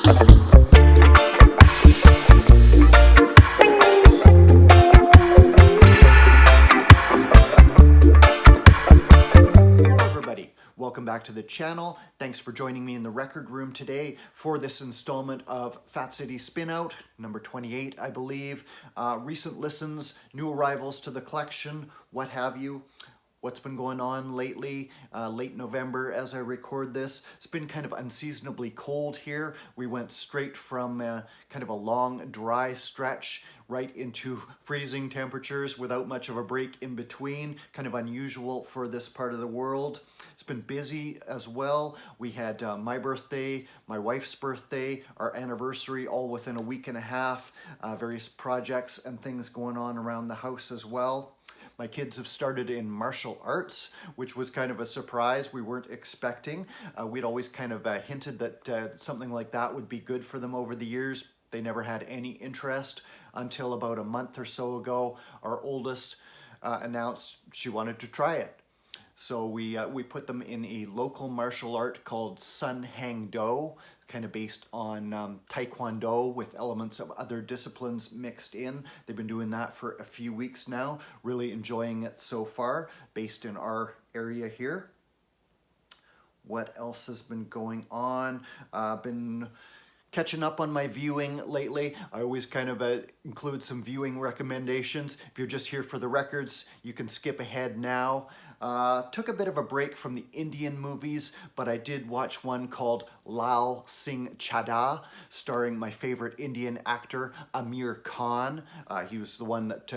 Welcome back to the channel. Thanks for joining me in the record room today for this installment of Fat City Spinout, number 28, I believe. Recent listens, new arrivals to the collection, what have you. What's been going on lately, late November as I record this. It's been kind of unseasonably cold here. We went straight from kind of a long dry stretch right into freezing temperatures without much of a break in between. Kind of unusual for this part of the world. It's been busy as well. We had my birthday, my wife's birthday, our anniversary all within a week and a half. Various projects and things going on around the house as well. My kids have started in martial arts, which was kind of a surprise we weren't expecting. We'd always kind of hinted that something like that would be good for them over the years. They never had any interest until about a month or so ago. Our oldest announced she wanted to try it. So we put them in a local martial art called Sun Hang Do, kind of based on Taekwondo with elements of other disciplines mixed in. They've been doing that for a few weeks now, really enjoying it so far, based in our area here. What else has been going on? Been catching up on my viewing lately. I always kind of include some viewing recommendations. If you're just here for the records, you can skip ahead now. Took a bit of a break from the Indian movies, but I did watch one called Lal Singh Chaddha, starring my favorite Indian actor, Amir Khan. He was the one that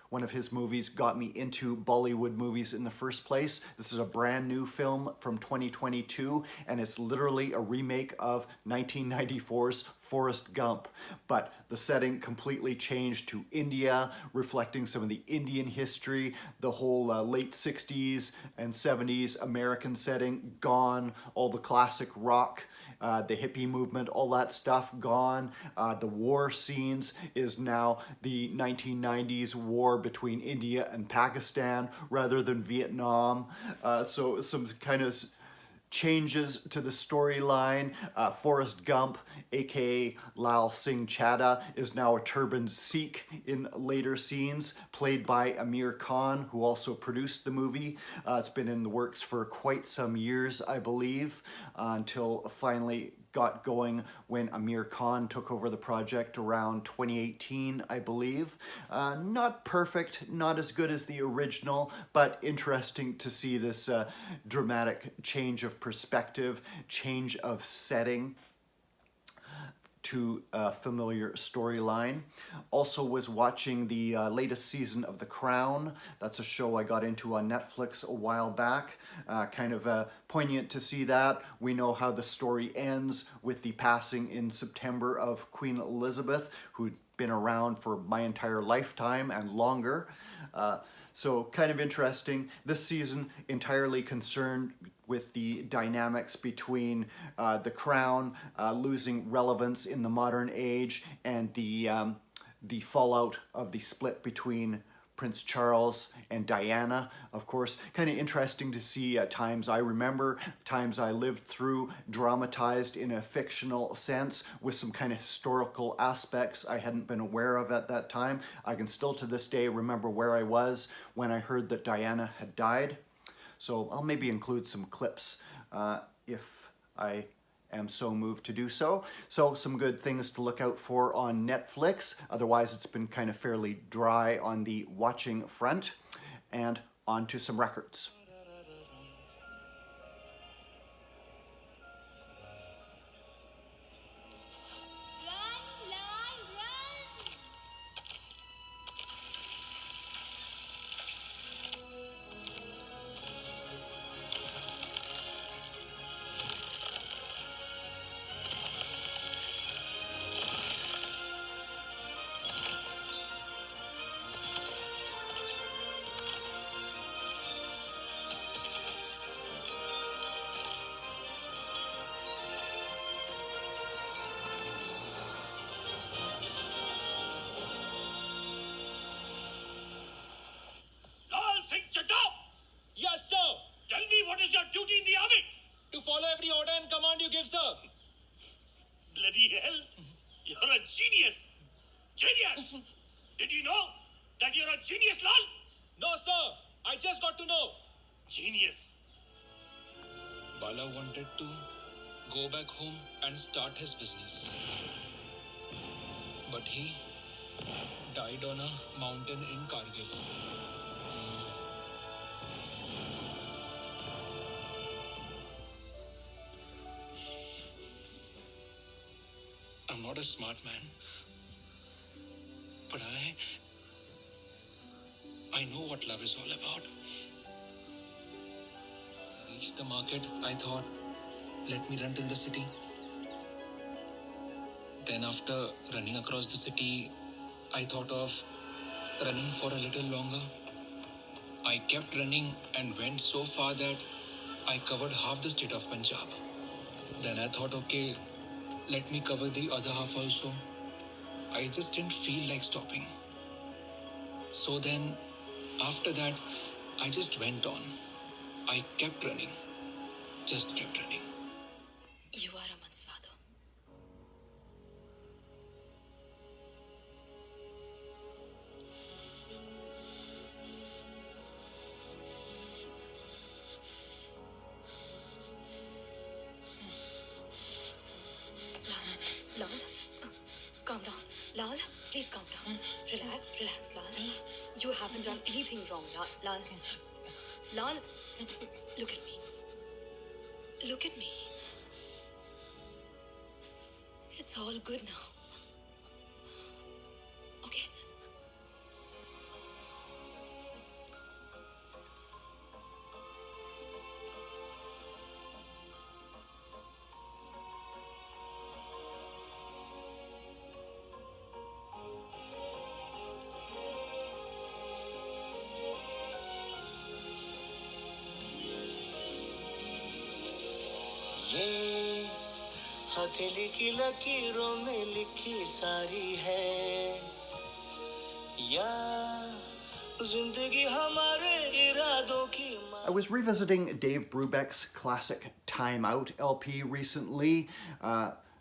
one of his movies got me into Bollywood movies in the first place. This is a brand new film from 2022, and it's literally a remake of 1994's Forrest Gump. But the setting completely changed to India, reflecting some of the Indian history, the whole late 60s and 70s American setting gone, all the classic rock, the hippie movement, all that stuff gone. The war scenes is now the 1990s war between India and Pakistan rather than Vietnam. So some kind of changes to the storyline. Forrest Gump, aka Lal Singh Chaddha, is now a turbaned Sikh in later scenes, played by Amir Khan, who also produced the movie. It's been in the works for quite some years, I believe, until finally got going when Amir Khan took over the project around 2018, I believe. Not perfect, not as good as the original, but interesting to see this dramatic change of perspective, change of setting to a familiar storyline. Also was watching the latest season of The Crown. That's a show I got into on Netflix a while back. Kind of poignant to see that. We know how the story ends with the passing in September of Queen Elizabeth, who'd been around for my entire lifetime and longer. So kind of interesting. This season entirely concerned with the dynamics between the crown losing relevance in the modern age and the fallout of the split between Prince Charles and Diana. Of course, kind of interesting to see times I remember, times I lived through, dramatized in a fictional sense with some kind of historical aspects I hadn't been aware of at that time. I can still to this day remember where I was when I heard that Diana had died. So I'll maybe include some clips if I am so moved to do so. So some good things to look out for on Netflix. Otherwise, it's been kind of fairly dry on the watching front. And on to some records. Bloody hell! You're a genius! Genius! Did you know that you're a genius, Lal? No, sir. I just got to know. Genius. Bala wanted to go back home and start his business. But he died on a mountain in Kargil. I'm not a smart man, but I know what love is all about. Reached the market, I thought, let me run till the city. Then after running across the city, I thought of running for a little longer. I kept running and went so far that I covered half the state of Punjab. Then I thought, okay, let me cover the other half also. I just didn't feel like stopping. So then, after that, I just went on. I kept running. Just kept running. You are Aman's father. Lal, calm down. Lal, please calm down. Relax, Lal. You haven't done anything wrong, Lal. Lal, look at me. Look at me. It's all good now. Okay? ये हथेली की लकीरों में लिखी सारी है या जिंदगी हमारे इरादों की I was revisiting Dave Brubeck's classic Time Out LP recently.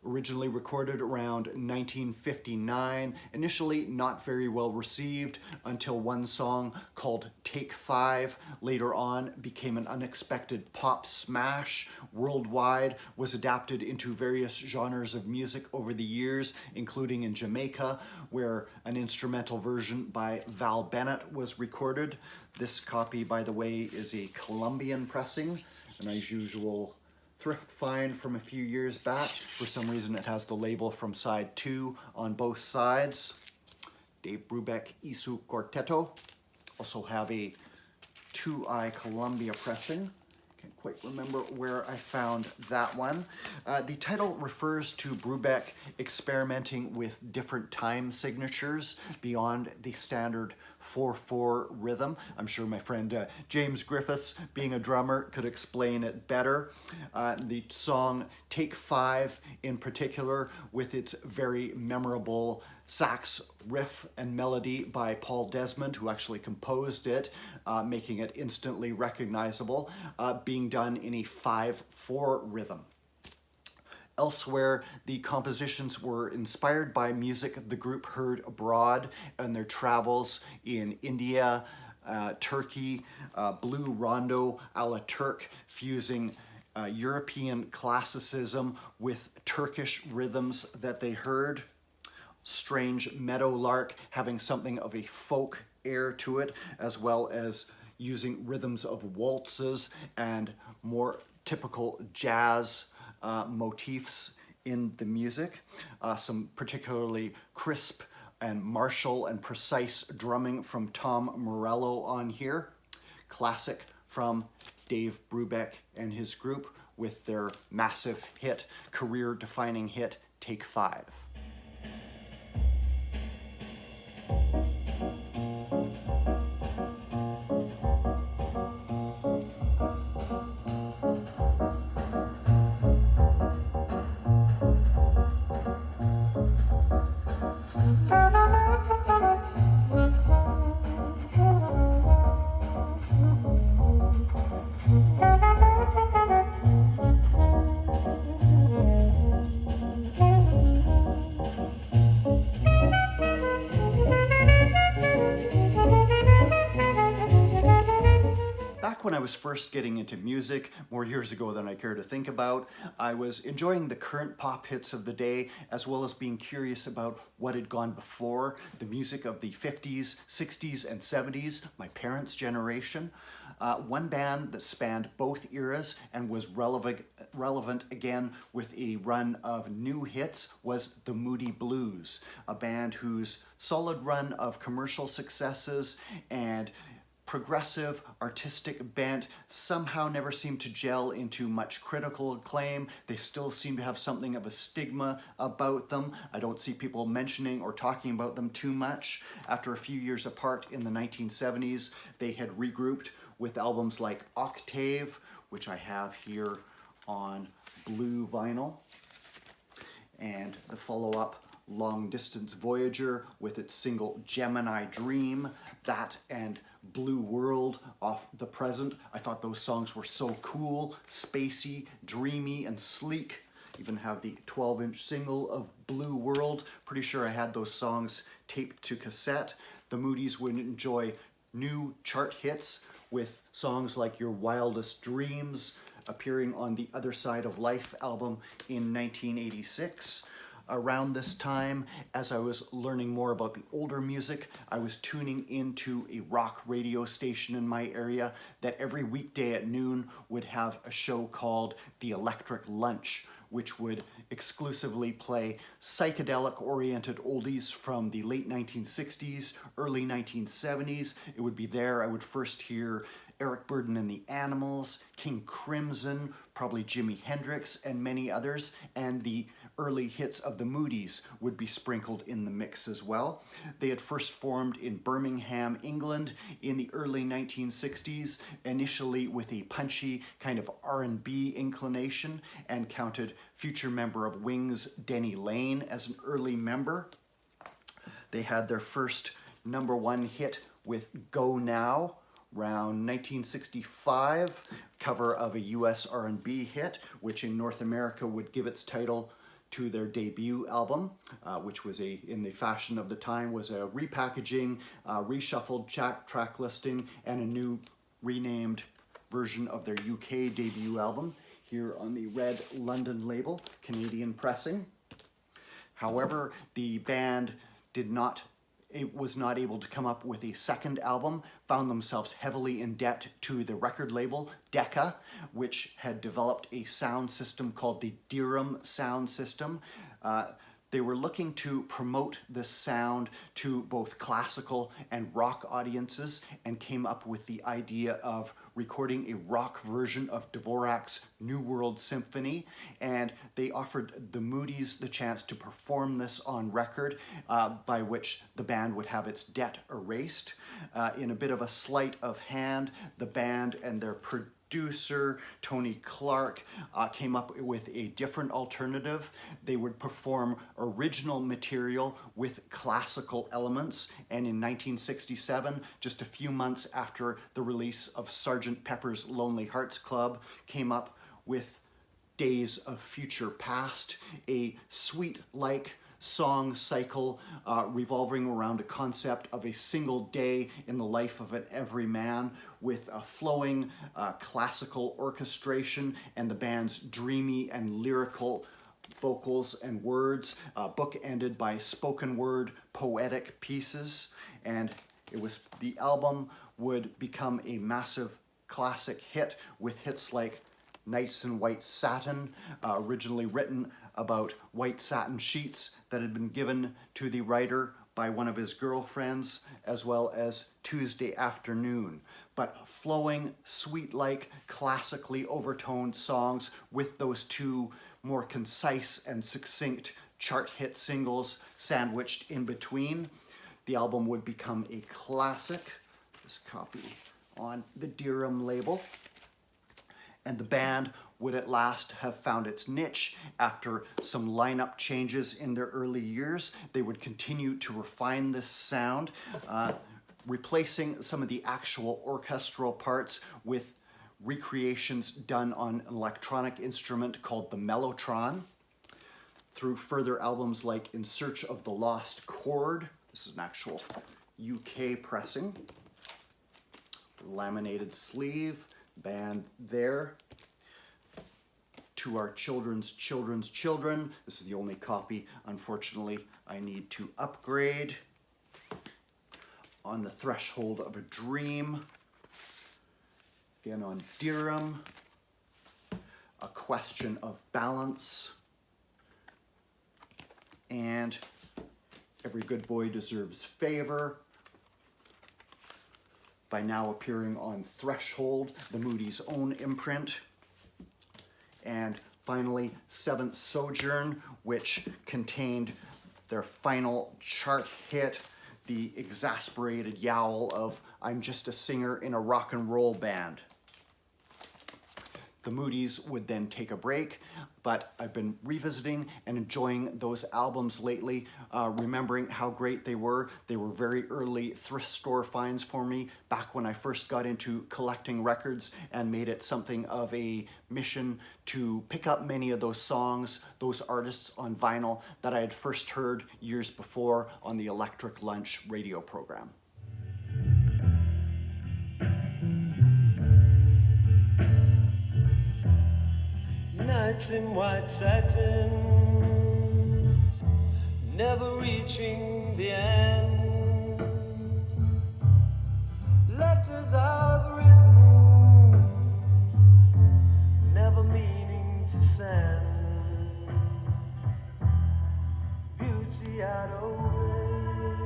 Originally recorded around 1959, initially not very well received until one song called Take 5 later on became an unexpected pop smash worldwide, was adapted into various genres of music over the years, including in Jamaica, where an instrumental version by Val Bennett was recorded. This copy, by the way, is a Colombian pressing, an as usual thrift find from a few years back. For some reason it has the label from side 2 on both sides. Dave Brubeck Isu Quarteto. Also have a 2i Columbia pressing. Can't quite remember where I found that one. The title refers to Brubeck experimenting with different time signatures beyond the standard 4/4 rhythm. I'm sure my friend James Griffiths, being a drummer, could explain it better. The song Take 5 in particular, with its very memorable sax riff and melody by Paul Desmond, who actually composed it, making it instantly recognizable, being done in a 5/4 rhythm. Elsewhere, the compositions were inspired by music the group heard abroad on their travels in India, Turkey, Blue Rondo a la Turk, fusing European classicism with Turkish rhythms that they heard. Strange Meadowlark having something of a folk air to it, as well as using rhythms of waltzes and more typical jazz motifs in the music. Some particularly crisp and martial and precise drumming from Tom Morello on here. Classic from Dave Brubeck and his group with their massive hit, career-defining hit, Take 5. was first getting into music more years ago than I care to think about, I was enjoying the current pop hits of the day, as well as being curious about what had gone before, the music of the 50s, 60s, and 70s, my parents' generation. One band that spanned both eras and was relevant again with a run of new hits was the Moody Blues, a band whose solid run of commercial successes and progressive artistic bent somehow never seemed to gel into much critical acclaim. They still seem to have something of a stigma about them. I don't see people mentioning or talking about them too much. After a few years apart in the 1970s, they had regrouped with albums like Octave, which I have here on blue vinyl, and the follow-up Long Distance Voyager with its single Gemini Dream, that and Blue World off The Present. I thought those songs were so cool, spacey, dreamy, and sleek. Even have the 12-inch single of Blue World. Pretty sure I had those songs taped to cassette. The Moodies would enjoy new chart hits with songs like Your Wildest Dreams appearing on the Other Side of Life album in 1986. Around this time, as I was learning more about the older music, I was tuning into a rock radio station in my area that every weekday at noon would have a show called The Electric Lunch, which would exclusively play psychedelic-oriented oldies from the late 1960s, early 1970s. It would be there I would first hear Eric Burdon and the Animals, King Crimson, probably Jimi Hendrix, and many others, and the early hits of the Moodies would be sprinkled in the mix as well. They had first formed in Birmingham, England in the early 1960s, initially with a punchy kind of R&B inclination, and counted future member of Wings Denny Lane as an early member. They had their first #1 hit with Go Now, around 1965, cover of a US R&B hit, which in North America would give its title to their debut album, which was in the fashion of the time, was a repackaging, reshuffled track listing, and a new renamed version of their UK debut album, here on the red London label, Canadian pressing. However, the band was not able to come up with a second album, found themselves heavily in debt to the record label, Decca, which had developed a sound system called the Deerham sound system. They were looking to promote this sound to both classical and rock audiences, and came up with the idea of recording a rock version of Dvorak's New World Symphony, and they offered the Moodies the chance to perform this on record, by which the band would have its debt erased. In a bit of a sleight of hand, the band and their producer, Tony Clark, came up with a different alternative. They would perform original material with classical elements, and in 1967, just a few months after the release of Sgt. Pepper's Lonely Hearts Club, came up with Days of Future Past, a suite-like song cycle revolving around a concept of a single day in the life of an everyman, with a flowing classical orchestration and the band's dreamy and lyrical vocals and words, bookended by spoken word poetic pieces. And the album would become a massive classic hit, with hits like Nights in White Satin, originally written about white satin sheets that had been given to the writer by one of his girlfriends, as well as Tuesday Afternoon. But flowing, sweet-like, classically overtoned songs with those two more concise and succinct chart hit singles sandwiched in between. The album would become a classic. This copy on the Deerham label. And the band would at last have found its niche after some lineup changes in their early years. They would continue to refine this sound, replacing some of the actual orchestral parts with recreations done on an electronic instrument called the Mellotron, through further albums like In Search of the Lost Chord. This is an actual UK pressing. Laminated sleeve, band there. To our children's children. This is the only copy, unfortunately, I need to upgrade. On the Threshold of a Dream. Again on Dirham. A Question of Balance. And Every Good Boy Deserves Favor. By now appearing on Threshold, the Moody's own imprint. And finally, Seventh Sojourn, which contained their final chart hit, the exasperated yowl of "I'm just a singer in a rock and roll band." The Moody's would then take a break, but I've been revisiting and enjoying those albums lately, remembering how great they were. They were very early thrift store finds for me back when I first got into collecting records and made it something of a mission to pick up many of those songs, those artists on vinyl that I had first heard years before on the Electric Lunch radio program. Nights in white satin, never reaching the end. Letters I've written, never meaning to send. Beauty I'd always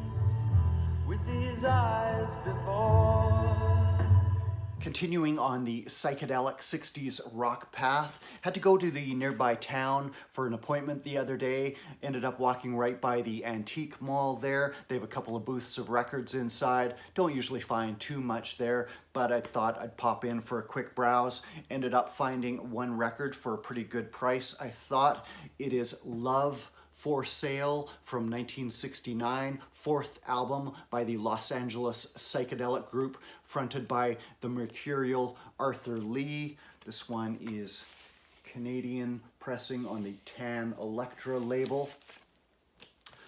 missed with these eyes before. Continuing on the psychedelic 60s rock path, had to go to the nearby town for an appointment the other day. Ended up walking right by the antique mall there. They have a couple of booths of records inside. Don't usually find too much there, but I thought I'd pop in for a quick browse. Ended up finding one record for a pretty good price, I thought. It is Love for Sale from 1969, fourth album by the Los Angeles psychedelic group fronted by the mercurial Arthur Lee. This one is Canadian pressing on the Tan Electra label.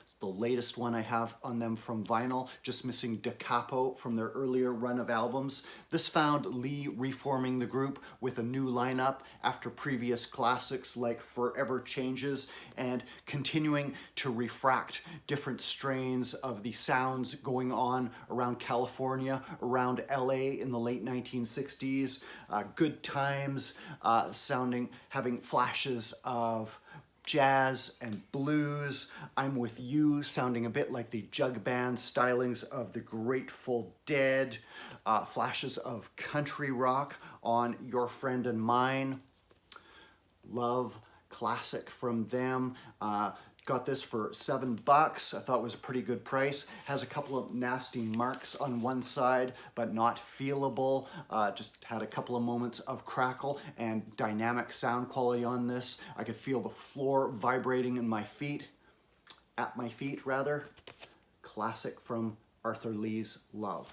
It's the latest one I have on them from vinyl, just missing Da Capo from their earlier run of albums. This found Lee reforming the group with a new lineup after previous classics like Forever Changes, and continuing to refract different strains of the sounds going on around California, around LA in the late 1960s. Good Times having flashes of jazz and blues. I'm With You sounding a bit like the jug band stylings of the Grateful Dead. Flashes of country rock on Your Friend and Mine. Love, classic from them. Got this for $7. I thought it was a pretty good price. Has a couple of nasty marks on one side, but not feelable. Just had a couple of moments of crackle and dynamic sound quality on this. I could feel the floor vibrating in my feet, at my feet rather. Classic from Arthur Lee's Love.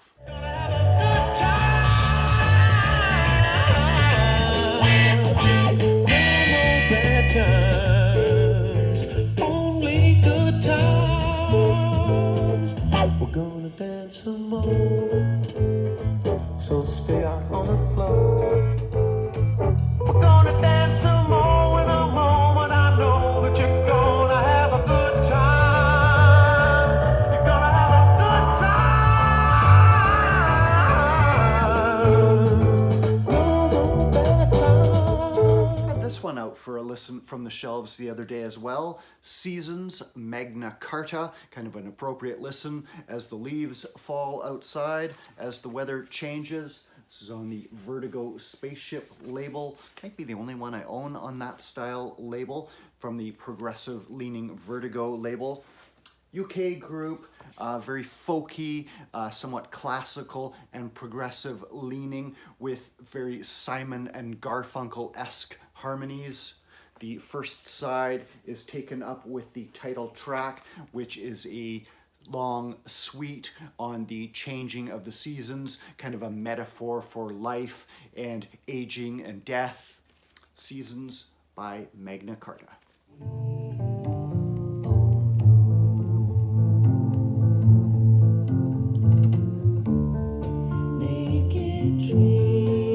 We're gonna dance some more, so stay out on the floor. We're gonna dance some more in a moment. I know that you're gonna have a good time. You're gonna have a good time. No better time. Had this one out for a listen from the shelves the other day as well. Seasons, Magna Carta, kind of an appropriate listen as the leaves fall outside, as the weather changes. This is on the Vertigo Spaceship label. Might be the only one I own on that style label, from the progressive leaning Vertigo label. UK group, very folky, somewhat classical and progressive leaning with very Simon and Garfunkel-esque harmonies. The first side is taken up with the title track, which is a long suite on the changing of the seasons, kind of a metaphor for life and aging and death. Seasons by Magna Carta. Naked tree.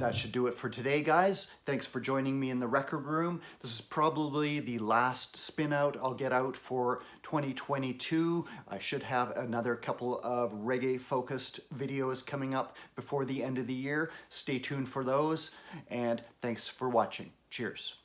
that should do it for today, guys. Thanks for joining me in the record room. This is probably the last spin out I'll get out for 2022. I should have another couple of reggae focused videos coming up before the end of the year. Stay tuned for those, and thanks for watching. Cheers.